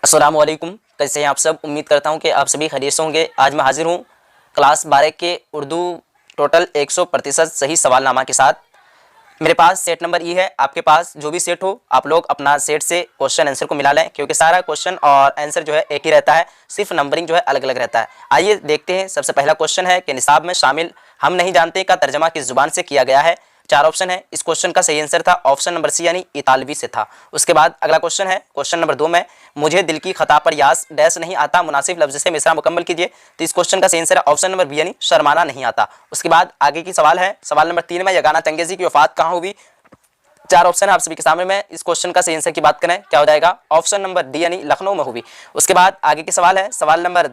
अस्सलाम वालेकुम। कैसे हैं आप सब? उम्मीद करता हूं कि आप सभी खैरियत से होंगे। आज मैं हाजिर हूं क्लास 12 के उर्दू टोटल 100% सही सवालनामा के साथ। मेरे पास सेट नंबर ई है। आपके पास जो भी सेट हो आप लोग अपना सेट से क्वेश्चन आंसर को मिला लें, क्योंकि सारा क्वेश्चन और आंसर जो है एक ही रहता है, सिर्फ नंबरिंग जो है अलग अलग रहता है। आइए देखते हैं। सबसे पहला क्वेश्चन है कि निसाब में शामिल हम नहीं जानते का तर्जमा किस जुबान से किया गया है। चार ऑप्शन है। इस क्वेश्चन का सही आंसर था ऑप्शन नंबर सी यानी इतालवी से था। उसके बाद अगला क्वेश्चन है क्वेश्चन नंबर 2 में, मुझे दिल की खता पर यास डैश नहीं आता, मुनासिब लफ्ज से मिसरा मुकम्मल कीजिए। तो इस क्वेश्चन का सही आंसर है ऑप्शन नंबर बी यानी शर्माना नहीं आता। उसके बाद आगे की सवाल है सवाल नंबर 3 में, यगाना चंगेजी की वफात कहाँ हुई। चार ऑप्शन है आप सभी के सामने में। इस क्वेश्चन का सही आंसर की बात करें क्या हो जाएगा, ऑप्शन नंबर डी यानी लखनऊ में हुई। उसके बाद आगे की सवाल है सवाल नंबर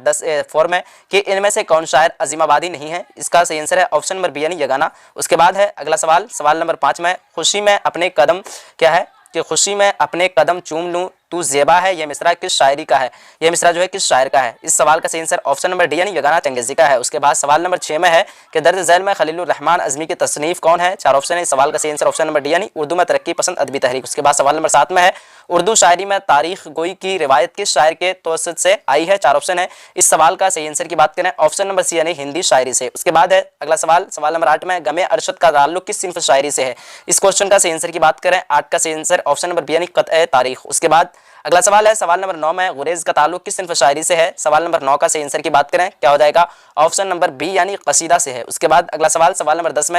4 में कि इनमें से कौन शायर अजीमाबादी नहीं है। इसका सही आंसर है ऑप्शन नंबर बी यानी यगाना। उसके बाद है अगला सवाल सवाल नंबर 5 में, खुशी में अपने कदम क्या है कि खुशी में अपने कदम चूम लूं तू ज़ेबा है, यह मिसरा किस शायरी का है। यह मिसरा जो है किस शायर का है। इस सवाल का सही आंसर ऑप्शन नंबर डी यानी यगाना चंगेजी का है। उसके बाद सवाल नंबर 6 में है कि दर्ज झैल में खलीलुर रहमान अज़मी की तसनीफ़ कौन है। चार ऑप्शन है। इस सवाल का सही आंसर ऑप्शन नंबर डी यानी उर्दू में तरक्की पसंद अदबी तहरीक। उसके बाद सवाल नंबर 7 में है उर्दू शायरी में तारीख गोई की रिवायत किस शायर के तवस्सुत से आई है। चार ऑप्शन है। इस सवाल का सही आंसर की बात करें ऑप्शन नंबर सी यानी हिंदी शायरी से। उसके बाद है अगला सवाल सवाल नंबर 8 में, गमे अरशद का ताल्लुक किस सिंफ शायरी से है। इस क्वेश्चन का सही आंसर की बात करें 8 का सही आंसर ऑप्शन नंबर बी यानी क़त्अ तारीख। उसके बाद अगला सवाल है सवाल नंबर 9 में, गुरेज का ताल्लुक किस सिंफ शायरी से है। सवाल नंबर 9 का सही आंसर की बात करें क्या हो जाएगा, ऑप्शन नंबर बी यानी कसीदा से है। उसके बाद अगला सवाल सवाल नंबर 10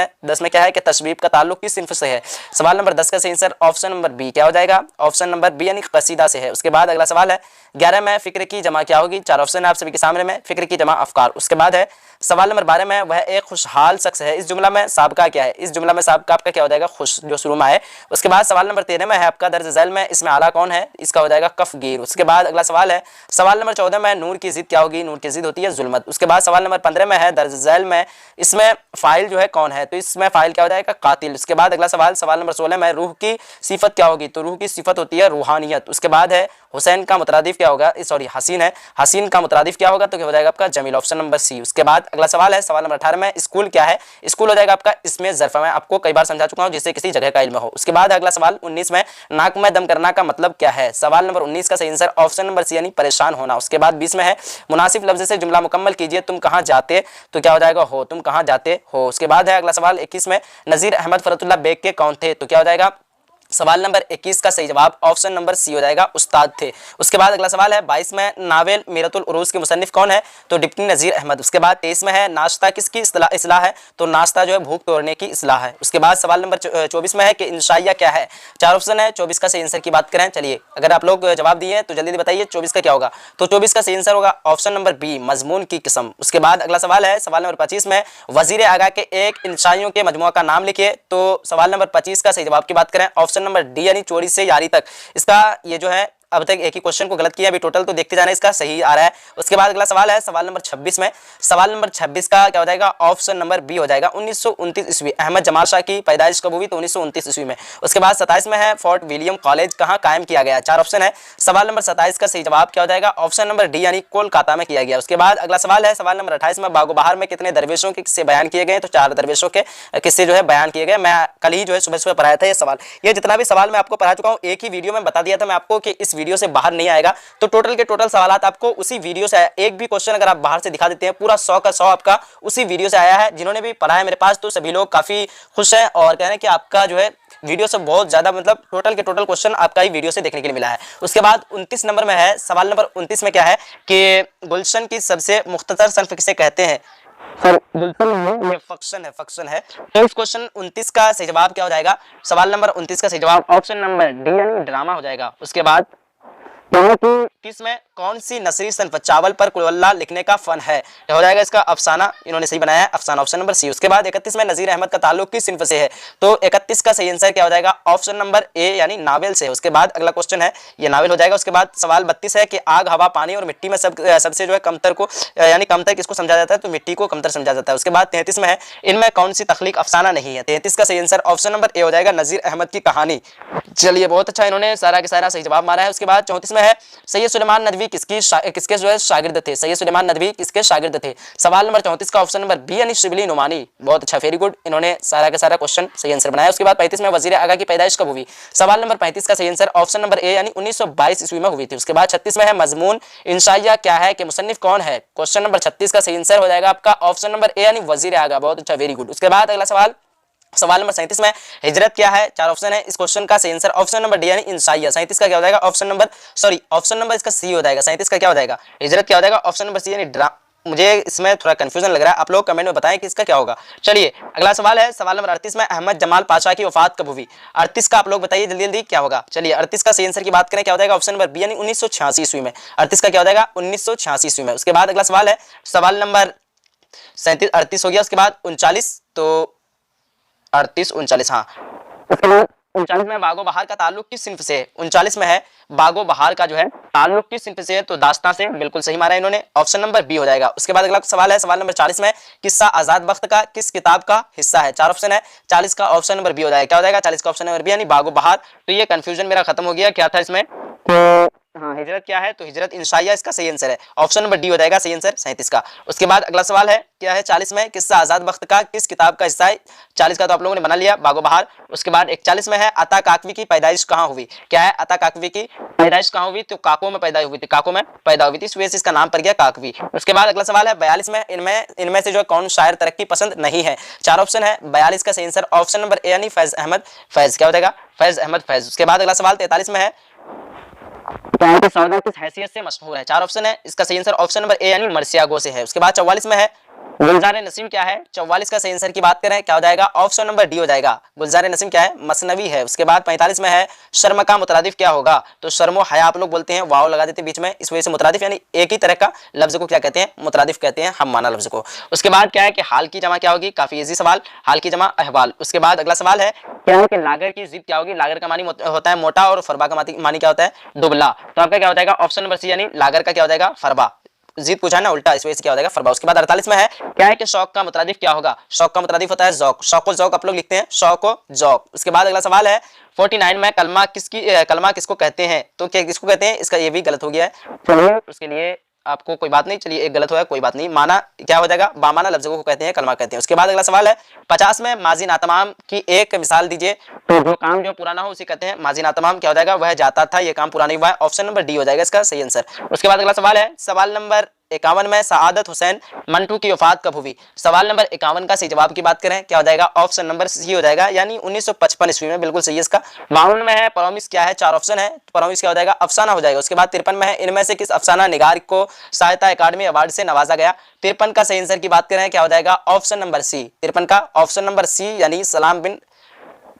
में क्या है कि तशबीब का ताल्लुक किस सिंफ से है। सवाल नंबर 10 का सही आंसर ऑप्शन नंबर बी क्या हो जाएगा, ऑप्शन नंबर बी यानी कसीदा से है। उसके बाद अगला सवाल है 11 में, फिक्र की जमा क्या होगी। चार ऑप्शन है आप सभी के सामने में, फिक्र की जमा अफकार। उसके बाद है सवाल नंबर 12 में, वह एक खुशहाल शख्स है, इस जुमला में साबका क्या है। इस जुमला में साबका आपका क्या हो जाएगा, खुश जो शुरू में है। उसके बाद सवाल नंबर 13 में है आपका दर्ज झैल में इसमें आला कौन है। इसका हो जाएगा कफगीर। उसके बाद अगला सवाल है सवाल नंबर 14 में, नूर की जिद क्या होगी। नूर की जिद होती है जुल्मत। उसके बाद सवाल नंबर 15 में है दर्ज झैल में इसमें फाइल जो है कौन है। तो इसमें फाइल क्या हो जाएगा, कातिल। उसके बाद अगला सवाल सवाल नंबर 16 में, रूह की सिफत क्या होगी। तो रूह की सिफत होती है रूहानियत। उसके बाद है हुसैन का मुतरादिफ क्या होगा, सॉरी हसीन है, हसीन का मुतरादिफ क्या होगा, तो क्या हो जाएगा आपका जमील, ऑप्शन नंबर सी। उसके बाद अगला सवाल है सवाल नंबर 18 में, स्कूल क्या है। स्कूल हो जाएगा आपका इसमें ज़र्फ़। मैं आपको कई बार समझा चुका हूं जिससे किसी जगह का इल्म हो। उसके बाद अगला सवाल 19 में, नाक में दम करना का मतलब क्या है। सवाल नंबर 19 का सही आंसर ऑप्शन नंबर सी यानी परेशान होना। उसके बाद 20 में है मुनासिब लफ्ज़ से जुमला मुकम्मल कीजिए, तुम कहाँ जाते, तो क्या हो जाएगा हो, तुम कहाँ जाते हो। उसके बाद है अगला सवाल 21 में, नज़ीर अहमद फरतुल्लाह बेग के कौन थे, तो क्या हो जाएगा सवाल नंबर 21 का सही जवाब ऑप्शन नंबर सी हो जाएगा उस्ताद थे। उसके बाद अगला सवाल है 22 में, नावेल मीरतुल उरूज के मुसन्निफ कौन है, तो डिप्टी नज़ीर अहमद। उसके बाद 23 में है नाश्ता किसकी इस्लाह है, तो नाश्ता जो है भूख तोड़ने की इस्लाह है। उसके बाद सवाल नंबर 24 में है कि इंशाइया क्या है। चार ऑप्शन है। 24 का सही आंसर की बात करें, चलिए अगर आप लोग जवाब दिए तो जल्दी बताइए 24 का क्या होगा। तो 24 का सही आंसर होगा ऑप्शन नंबर बी मजमून की किस्म। उसके बाद अगला सवाल है सवाल नंबर 25 में, वजीर आगा के एक इंशाइयों के मजमुआ का नाम लिखिए। तो सवाल नंबर 25 का सही जवाब की बात करें ऑप्शन नंबर डी यानी चोरी से यारी तक। इसका ये जो है अब तक एक ही क्वेश्चन को गलत किया, अभी टोटल तो देखते जाना इसका सही आ रहा है। उसके बाद अगला सवाल है सवाल नंबर 26 में, सवाल नंबर 26 का क्या हो जाएगा, ऑप्शन नंबर बी हो जाएगा 1929 ईस्वी। अहमद जमाल शाह की पैदाइश कब हुई, तो 1929 ईस्वी में। उसके बाद 27 में है फोर्ट विलियम कॉलेज कहाँ कायम किया गया। चार ऑप्शन है। सवाल नंबर 27 का सही जवाब क्या हो जाएगा, ऑप्शन नंबर डी यानी कोलकाता में किया गया। उसके बाद अगला सवाल है सवाल नंबर 28 में, बागो बहार में कितने दरवेशों के किस्से बयान किए गए, तो 4 दरवेशों के किस्से जो है बयान किए गए। मैं कल ही जो है सुबह सुबह पढ़ाया था ये सवाल। ये जितना भी सवाल मैं आपको पढ़ा चुका हूँ एक ही वीडियो में बता दिया था मैं आपको कि इस वीडियो से बाहर नहीं आएगा। तो टोटल के टोटल सवालात आपको उसी वीडियो से आया। एक भी क्वेश्चन अगर आप बाहर से दिखा देते हैं पूरा 100 का 100 आपका उसी वीडियो से आया है। जिन्होंने भी पढ़ा है मेरे पास तो सभी लोग काफी खुश हैं और कह रहे हैं कि आपका जो है वीडियो से बहुत ज्यादा मतलब टोटल के टोटल क्वेश्चन आपका ही वीडियो से देखने के लिए मिला है। उसके बाद 29 नंबर में है सवाल नंबर 29 में क्या है कि गुलशन की सबसे मुख्तसर सनफ किसे कहते हैं। सर गुलशन फंक्शन है। तो इस क्वेश्चन 29 का सही जवाब क्या हो जाएगा, सवाल नंबर 29 का सही जवाब ऑप्शन नंबर डी यानी ड्रामा हो जाएगा। उसके बाद किसमें कौन सी नसरी सनफ चावल पर कुल्ला लिखने का फन है, तो हो जाएगा इसका अफसाना। इन्होंने सही बनाया है अफसाना, ऑप्शन नंबर सी। उसके बाद 31 में नज़ीर अहमद का ताल्लुक किस सिनफ से है, तो 31 का सही आंसर क्या हो जाएगा, ऑप्शन नंबर ए यानी नावल से। उसके बाद अगला क्वेश्चन है ये नावल हो जाएगा। उसके बाद सवाल 32 है कि आग हवा पानी और मिट्टी में सबसे जो है कमतर को यानी कमतर किसको समझा जाता है, तो मिट्टी को कमतर समझा जाता है। उसके बाद 33 में है इनमें कौन सी तख्लीक अफसाना नहीं है। 33 का सही आंसर ऑप्शन नंबर ए हो जाएगा नज़ीर अहमद की कहानी। चलिए बहुत अच्छा, इन्होंने सारा के सारा सही जवाब मारा है। उसके बाद 34 में में है सैयद सुलेमान नदवी किसके जो है शागिर्द थे, सैयद सुलेमान नदवी किसके शागिर्द थे। सवाल नंबर 34 का ऑप्शन नंबर बी यानी शिबली नुमानी, बहुत अच्छा, वेरी गुड, इन्होंने सारा का सारा क्वेश्चन सही आंसर बनाया। उसके बाद 35 में वजीर आगा की पैदाइश कब हुई। सवाल नंबर 35 का सही आंसर ऑप्शन नंबर ए यानी 1922 ईस्वी में हुई थी। उसके बाद 36 में है मजमून इंशाइया क्या है कि मुसन्निफ कौन है। क्वेश्चन नंबर 36 का सही आंसर हो जाएगा आपका ऑप्शन नंबर ए यानी वजीर आगा, बहुत अच्छा, वेरी गुड। उसके बाद अगला सवाल, सवाल नंबर 37 में हिजरत क्या है, चार ऑप्शन है, इस क्वेश्चन का सही आंसर ऑप्शन नंबर डी यानी इंसाइया। 37 का क्या हो जाएगा ऑप्शन नंबर इसका सी हो जाएगा। 37 का क्या हो जाएगा, हिजरत क्या हो जाएगा ऑप्शन नंबर सी यानी मुझे इसमें थोड़ा कंफ्यूजन लग रहा है, आप लोग कमेंट में बताएं कि इसका क्या होगा। चलिए अगला सवाल है, सवाल नंबर 38 में अहमद जमाल पाशा की वफात कब हुई। 38 का आप लोग बताइए जल्दी जल्दी क्या होगा। चलिए 38 का सही आंसर की बात करें क्या हो जाएगा ऑप्शन नंबर बी यानी 1986 ईस्वी में। 38 का क्या हो जाएगा 1986 ईस्वी में। उसके बाद अगला सवाल है, सवाल नंबर 37 38 हो गया। उसके बाद 39, तो 38 39, हाँ। उसके बाद 39 में बागो बहार का ताल्लुक किस सिंफ से है। 39 में है बागो बहार का जो है ताल्लुक किस सिंफ से है, तो दास्तां से, बिल्कुल सही मारा इन्होंने, ऑप्शन नंबर बी हो जाएगा। उसके बाद अगला सवाल है, सवाल नंबर 40 में किस्सा आजाद वक्त का किस किताब का हिस्सा है। 4 ऑप्शन है, 40 का ऑप्शन नंबर बी हो जाएगा। क्या हो जाएगा 40 का ऑप्शन नंबर बी यानी बागो बहार। तो ये कंफ्यूजन मेरा खत्म हो गया, क्या था इसमें, हाँ हिजरत क्या है, तो हिजरत इंशाइया इसका सही आंसर है, ऑप्शन नंबर डी हो जाएगा सही आंसर 37 का। उसके बाद अगला सवाल है क्या है 40 में किस्सा आजाद वक्त का किस किताब का हिस्सा है। 40 का तो आप लोगों ने बना लिया बागो बहार। उसके बाद 41 में है अता काकवी की पैदाइश कहाँ हुई। क्या है अता काकवी की पैदाइश कहाँ हुई, तो काको में पैदा हुई थी, काको में पैदा हुई थी, इस वजह से इसका नाम पड़ गया काकवी। उसके बाद अगला सवाल है 42 में इनमें से जो कौन शायर तरक्की पसंद नहीं है। 4 ऑप्शन है, 42 का सही आंसर ऑप्शन नंबर ए यानी फैज अहमद फैज, क्या हो जाएगा फैज अहमद फैज। उसके बाद अगला सवाल 43 में है किस हैसियत से मशहूर है। 4 ऑप्शन है, इसका सही आंसर ऑप्शन नंबर ए यानी मर्सिया गो से है। उसके बाद 44 में है गुलजार नसीम क्या है। 44 का सही आंसर की बात करें क्या हो जाएगा ऑप्शन नंबर डी हो जाएगा, गुलजार नसीम क्या है मसनवी है। उसके बाद 45 में है शर्म का मुतरादिफ क्या होगा, तो शर्मो हया आप लोग बोलते हैं, वाव लगा देते बीच में, इस वजह से मुतरादिफ यानी एक ही तरह का लफ्ज को क्या कहते हैं मुतरादिफ कहते हैं, हम माना लफ्ज को। उसके बाद क्या है कि हाल की जमा क्या होगी, काफी इजी सवाल, हाल की जमा अहवाल। उसके बाद अगला सवाल है क्या है कि लागर की जिद क्या होगी। लागर का मानी होता है मोटा और फरबा का मानी क्या होता है दुबला, तो आपका क्या हो जाएगा ऑप्शन नंबर सी यानी लागर का क्या हो जाएगा फरबा, जीत पूछा है ना उल्टा, इस वजह से क्या हो जाएगा फरबा। उसके बाद 48 में है क्या है कि शौक का मुतरादिफ क्या होगा। शौक का मुतरादिफ होता है जौक, शौक को जौक आप लोग लिखते हैं, शौक को जौक। उसके बाद अगला सवाल है 49 में कलमा किसको कहते हैं, तो क्या किसको कहते हैं, इसका ये भी गलत हो गया है, उसके लिए आपको कोई बात नहीं, चलिए एक गलत हुआ है कोई बात नहीं, माना क्या हो जाएगा बामाना लफ्ज़ों को कहते हैं कलमा कहते हैं। उसके बाद अगला सवाल है 50 में माजी नातमाम की एक मिसाल दीजिए, तो जो काम जो पुराना हो उसे कहते हैं माजी नातमाम, क्या हो जाएगा वह जाता था, ये काम पुराना नहीं हुआ है, ऑप्शन नंबर डी हो जाएगा इसका सही आंसर। उसके बाद अगला सवाल है सवाल नंबर 51 में सआदत हुसैन मंटू की वफात कब हुई। सवाल नंबर 51 का सही जवाब की बात करें क्या हो जाएगा ऑप्शन नंबर सी हो जाएगा यानी 1955 ईस्वी में, बिल्कुल सही है इसका। 52 में है परॉमिस क्या है, 4 ऑप्शन है, परॉमिस क्या हो जाएगा अफसाना हो जाएगा। उसके बाद 53 में है इनमें से किस अफसाना निगार को साहित्य अकादमी अवार्ड से नवाजा गया। 53 का सही आंसर की बात करें क्या हो जाएगा ऑप्शन नंबर सी, 53 का ऑप्शन नंबर सी यानी सलाम बिन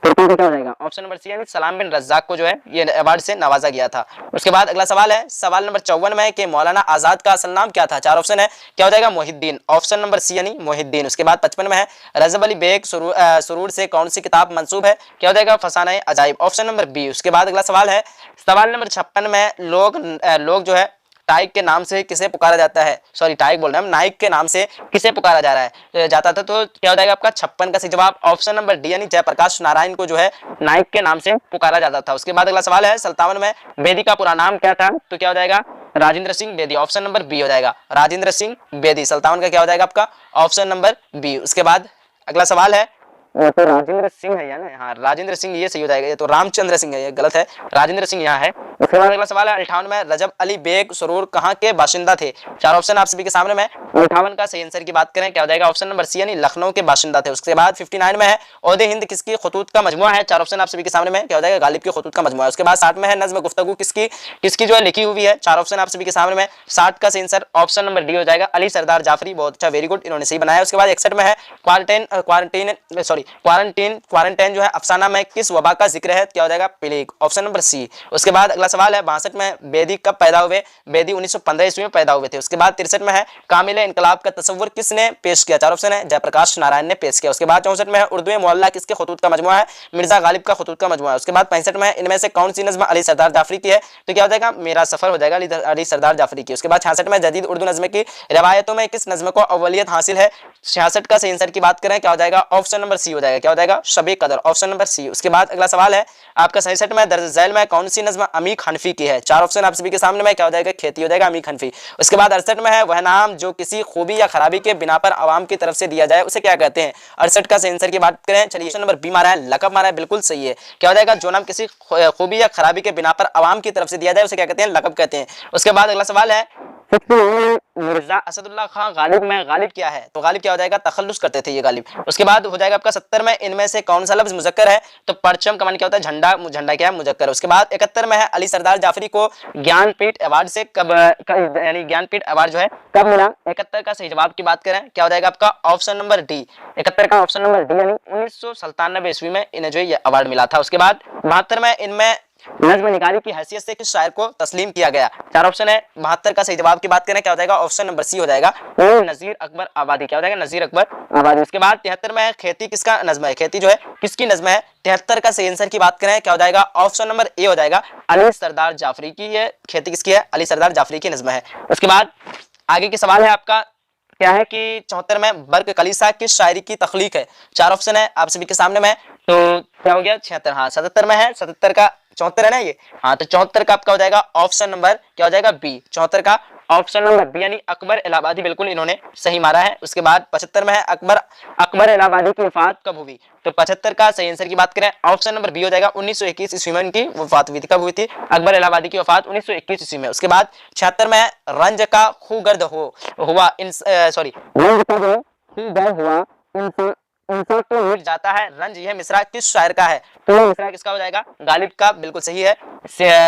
क्या हो जाएगा ऑप्शन नंबर सी यानी सलाम बिन रज्जाक को जो है ये अवार्ड से नवाजा गया था। उसके बाद अगला सवाल है सवाल नंबर 54 में है कि मौलाना आजाद का असल नाम क्या था। 4 ऑप्शन है, क्या हो जाएगा मोहिद्दीन, ऑप्शन नंबर सी यानी मोहिद्दीन। उसके बाद 55 में है रजब अली बेग सुरूर से कौन सी किताब मंसूब है, क्या हो जाएगा फसाना अजाइब, ऑप्शन नंबर बी। उसके बाद अगला सवाल है सवाल नंबर 56 में लोग जो है टाइग के नाम से किसे पुकारा जाता है, सॉरी टाइग बोल रहे हैं हम, नाइक के नाम से किसे पुकारा जा रहा है जाता था, तो क्या हो जाएगा आपका 56 का सही जवाब ऑप्शन नंबर डी यानी जयप्रकाश नारायण को जो है नाइक के नाम से पुकारा जाता था। उसके बाद अगला सवाल है 57 में बेदी का पूरा नाम क्या था, तो क्या हो जाएगा Rajendra Singh Bedi, option number B हो जाएगा राजेंद्र सिंह बेदी। 57 का क्या हो जाएगा आपका ऑप्शन नंबर बी। उसके बाद अगला सवाल है तो राजेंद्र सिंह है या ना, हाँ राजेंद्र सिंह ये सही हो जाएगा, ये तो रामचंद्र सिंह है, ये गलत है, राजेंद्र सिंह यहाँ है। उसके बाद अगला सवाल है 58 में रजब अली बेग सुरूर कहाँ के बाशिंदा थे। 4 ऑप्शन आप सभी के सामने में, 58 का सही आंसर की बात करें क्या हो जाएगा ऑप्शन नंबर सी यानी लखनऊ के बाशिंदा थे। उसके बाद 59 में है ओहदे हिंद किसकी खतूत का मजमुआ है। 4 ऑप्शन आप सभी के सामने में, क्या हो जाएगा गालिब के खतूत का मजमुआ है। उसके बाद 60 में है नज्म गुफ्तगू किसकी जो है लिखी हुई है। 4 ऑप्शन आप सभी के सामने में, 60 का सही आंसर ऑप्शन नंबर डी हो जाएगा अली सरदार जाफरी, बहुत अच्छा वेरी गुड, इन्होंने सही बनाया। उसके बाद 61 में है क्वारंटाइन जो है अफसाना में किस वबा का जिक्र है, क्या हो जाएगा प्लेग, ऑप्शन नंबर सी। उसके बाद अगला सवाल है 62 में बेदी कब पैदा हुए, बेदी 1915 ईस्वी में पैदा हुए थे। उसके बाद 63 में है कामिल इनकलाब का तस्वुर किसने पेश किया। 4 ऑप्शन है जयप्रकाश नारायण ने पेश किया। उसके बाद 64 में है उर्दू मोहल्ला किसके खतूत का मजमुआ है, मिर्जा गालिब का खतूत का मजमुआ है। उसके बाद 65 में है इनमें से कौन सी नज़्म अली सरदार जाफरी की है, तो क्या हो जाएगा मेरा सफर हो जाएगा अली सरदार जाफरी की। उसके बाद 66 में जदीद उर्दू नज़्म की रिवायतों में किस नज़्म को अव्वलियत हासिल है। 66 का सही आंसर की बात करें क्या हो जाएगा ऑप्शन नंबर सी सी हो जाएगा, क्या हो जाएगा, शबे कदर, ऑप्शन नंबर सी। उसके बाद अगला सवाल है आपका 67 में दर्ज झैल में कौन सी नज्म अमीक हनफी की है? चार ऑप्शन आप सभी के सामने में, क्या हो जाएगा, खेती हो जाएगा, अमीक हनफी। उसके बाद 68 में है वह नाम जो किसी खूबी या खराबी के बिना पर आवाम की तरफ से दिया जाए उसे क्या कहते हैं? 68 का सही आंसर की बात करें, चलिए ऑप्शन नंबर बी मारा है, लकब मारा है, बिल्कुल सही है। क्या हो जाएगा, जो नाम किसी खूबी या खराबी के बिना पर आवाम की तरफ से दिया जाए उसे क्या कहते हैं? लकब कहते हैं। उसके बाद अगला सवाल है मिर्जा असदुल्ला खान गालिब में गालिब क्या है? तो गालिब क्या हो जाएगा, तखल्लुस करते थे ये गालिब। उसके बाद हो जाएगा आपका 70 में इनमें से कौन सा लफ्ज मुजक्कर है? तो परचम का मान क्या होता है, झंडा, झंडा क्या है, मुजक्कर। उसके बाद 71 में है अली सरदार जाफरी को ज्ञानपीठ अवार्ड से कब यानी ज्ञानपीठ अवार्ड जो है कब मिला? 71 का सही जवाब की बात करें, क्या हो जाएगा आपका, ऑप्शन नंबर डी। 71 का ऑप्शन नंबर डी यानी 1997 ईस्वी में इन्हें जो है ये अवार्ड मिला था। उसके बाद 72 में इनमें नज्म निगारी की हैसियत से किस शायर को तस्लीम किया गया? चार ऑप्शन है, 72 का सही जवाब की बात करें, क्या हो जाएगा, ऑप्शन नंबर सी हो जाएगा, नजीर अकबर आबादी। क्या हो जाएगा, नजीर अकबर आबादी। उसके बाद 73 में है खेती किसका नज्म है? खेती जो है किसकी नज्म है? 73 का सही आंसर की बात करें, क्या हो जाएगा, ऑप्शन नंबर ए हो जाएगा, अली सरदार जाफरी की। ये खेती किसकी है? अली सरदार जाफरी की नज्म है। उसके बाद आगे के सवाल है आपका क्या है कि 74 में बर्क कलीसा किस शायरी की तख्लीक है? चार ऑप्शन है आप सभी के सामने में, तो क्या हो गया, 76, हाँ 77 में है, 77 का 74 है ना ये, हाँ तो 74 का आपका हो जाएगा ऑप्शन नंबर, क्या हो जाएगा, बी। 74 का ऑप्शन नंबर बी यानी अकबर इलाहाबादी, बिल्कुल इन्होंने सही मारा है। उसके बाद 75 में है अकबर इलाहाबादी की वफात कब हुई? तो 75 का सही आंसर की बात करें, ऑप्शन नंबर बी हो जाएगा, 1921 ईस्वी में इनकी वफात हुई थी। कब हुई थी? अकबर इलाहाबादी की वफात 1921 ईस्वी में। उसके बाद 76 में है रंज का खूगर्द हुआ इंसान तो मिट जाता है रंज, यह मिसरा किस शायर का है? तो यह मिसरा किसका हो जाएगा, गालिब का, बिल्कुल सही है।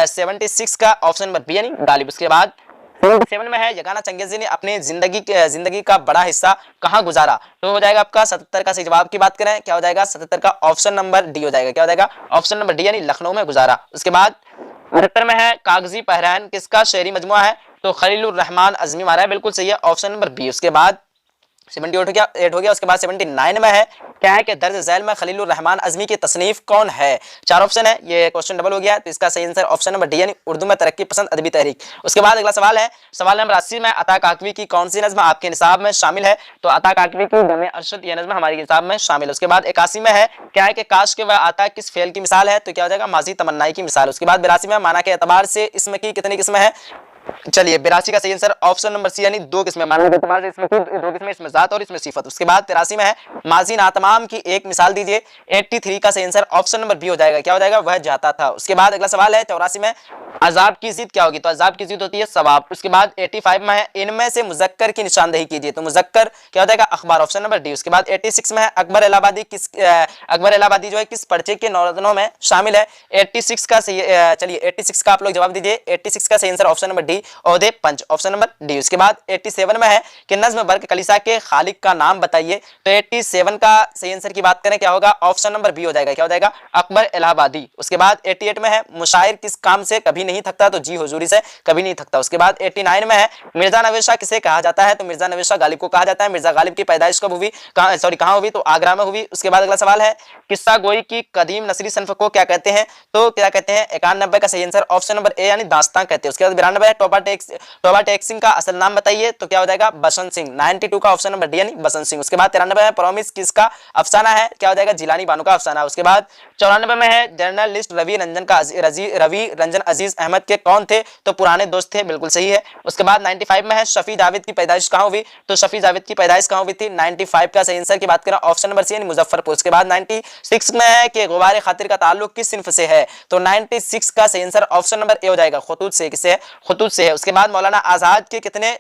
76 का ऑप्शन नंबर बी यानी गालिब। उसके बाद 77 में है यगाना चंगेजी ने अपने जिंदगी का बड़ा हिस्सा कहाँ गुजारा? तो हो जाएगा आपका 77 का सही जवाब की बात करें, क्या हो जाएगा, 77 का ऑप्शन नंबर डी हो जाएगा, क्या हो जाएगा, ऑप्शन नंबर डी यानी लखनऊ में गुजारा। उसके बाद 78 में है कागजी पहरान किसका शेरी मजमुआ है? तो खलीलुर रहमान अजमी मारा है, बिल्कुल सही है, ऑप्शन नंबर बी। उसके बाद 78 हो गया। उसके बाद 79 में है क्या है कि दर्ज झैल में खलीलुर रहमान अजमी की तसनीफ कौन है? चार ऑप्शन है, ये क्वेश्चन डबल हो गया, तो इसका सही आंसर ऑप्शन नंबर डी यानी उर्दू में तरक्की पसंद अदबी तहरीक। उसके बाद अगला सवाल है, सवाल नंबर 80 में अता काकवी की कौन सी नज्म आपके निसाब में शामिल है? तो अता काकवी की दमे अरशद ये नज्म हमारे निसाब में शामिल है। उसके बाद 81 में है क्या है कि काश के वह आता किस फेल की मिसाल है? तो क्या हो जाएगा, माजी तमन्नाई की मिसाल। उसके बाद 82 में माना के एतबार से इसमें की कितनी किस्में है? चलिए 82 का सही आंसर ऑप्शन नंबर सी यानी दो किस्में, माना के एतबार से इसमें की दो किस्में, इसमें जात और इसमें सिफत। उसके बाद 83 में है माजी नातमाम की एक मिसाल दीजिए। 83 का सही आंसर ऑप्शन नंबर बी हो जाएगा, क्या हो जाएगा, वह जाता था। उसके बाद अगला सवाल है 84 में अजाब की जिद क्या होगी? तो अजाब की जिद होती है सवाब। उसके बाद 85 में है इनमें से मुजक्कर की निशानदेही कीजिए। तो मुजक्कर क्या हो जाएगा, अखबार, ऑप्शन नंबर डी। उसके बाद 86 में है अकबर इलाहाबादी जो है किस पर्चे के नौरतनों में शामिल है? 86 का सही, चलिए 86 का आप लोग जवाब दीजिए। 86 का सही आंसर ऑप्शन नंबर डी, ओहदे पंच, ऑप्शन नंबर डी। उसके बाद 87 में है कि नज्म बर्क कलीसा के खालिक का नाम बताइए। तो 87 का सही आंसर की बात करें, क्या होगा, ऑप्शन नंबर बी हो जाएगा, क्या हो जाएगा, अकबर इलाहाबादी। उसके बाद 88 में है मुशायर किस काम से कभी नहीं थकता? तो जी हुजूरी से कभी नहीं थकता। उसके बाद 89 में है मिर्जा नवेशा किसे कहा जाता है? तो मिर्जा नवेशा गालिब को कहा जाता है। मिर्जा गालिब की पैदाइश कब हुई, कहाँ हुई? तो आगरा में हुई। उसके बाद अगला सवाल है किस्सा गोई की कदीम नसरी सनफ को क्या कहते हैं? तो क्या कहते हैं? 91 का सही आंसर ऑप्शन नंबर ए यानी दास्तां कहते हैं। उसके बाद 92 है टोबा टेक सिंह का असल नाम बताइए। तो क्या हो जाएगा, बसंत सिंह। 92 का ऑप्शन नंबर डी यानी बसंत सिंह। उसके बाद 93 है प्रॉमिस किसका अफसाना है? क्या हो जाएगा, जिलानी बानो का अफसाना। उसके बाद 94 में है जर्नलिस्ट रवि रंजन अजीज अहमद के कौन थे? तो पुराने दोस्त थे, बिल्कुल सही है। उसके बाद 95 में है शफी जावेद की पैदाइश कहाँ हुई? तो शफी जावेद की पैदाइश कहाँ हुई थी? 95 का सही आंसर की बात करें ऑप्शन नंबर सी यानी मुजफ्फरपुर। उसके बाद 96 में है कि गुबार खातिर का ताल्लुक किस सिन्फ से है? तो 96 का सही आंसर ऑप्शन नंबर ए हो जाएगा, खुतूत से। किससे है? खुतूत से है। उसके बाद मौलाना आजाद के कितने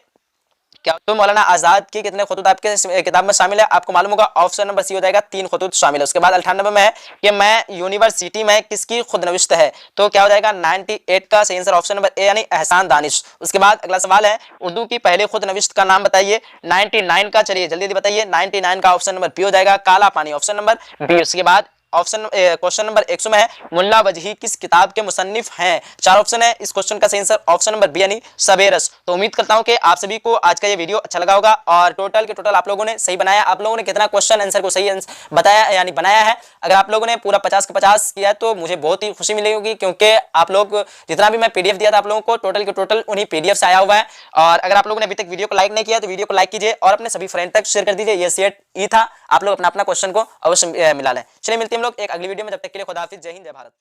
मौलाना आजाद के कितने खुतूत आपके किताब में शामिल है? आपको मालूम होगा, ऑप्शन नंबर सी हो जाएगा, 3 खुतूत शामिल है। उसके बाद 98 में है कि मैं यूनिवर्सिटी में किसकी खुदनविश्त है? तो क्या हो जाएगा, 98 का सही आंसर ऑप्शन नंबर ए यानी एहसान दानिश। उसके बाद अगला सवाल है उर्दू की पहले खुदनविश्त का नाम बताइए। 99 का, चलिए जल्दी बताइए, 99 का ऑप्शन नंबर बी हो जाएगा, काला पानी, ऑप्शन नंबर बी। उसके बाद क्वेश्चन नंबर 100 में है मुल्ला वजही किस किताब के मुसन्निफ हैं? 4 ऑप्शन है, इस क्वेश्चन का सही आंसर ऑप्शन नंबर बी यानी सबेरस। तो उम्मीद करता हूं कि आप सभी को आज का ये वीडियो अच्छा लगा होगा और टोटल के टोटल आप लोगों ने सही बनाया। आप लोगों ने कितना क्वेश्चन आंसर को सही बताया यानी बनाया है? अगर आप लोगों ने पूरा 50 का 50 किया है तो मुझे बहुत ही खुशी मिलेगी, क्योंकि आप लोग जितना भी मैं पीडीएफ दिया था आप लोगों को टोटल के टोटल उन्हीं पीडीएफ से आया हुआ है। और अगर आप लोगों ने अभी तक वीडियो को लाइक नहीं किया तो वीडियो को लाइक कीजिए और अपने सभी फ्रेंड तक शेयर कर दीजिए। ये सेट ई था। आप लोग अपना अपना क्वेश्चन को अवश्य मिला लें। चलिए मिलते हैं हम लोग एक अगली वीडियो में, जब तक के लिए खुदा हाफिज, जय हिंद जय भारत।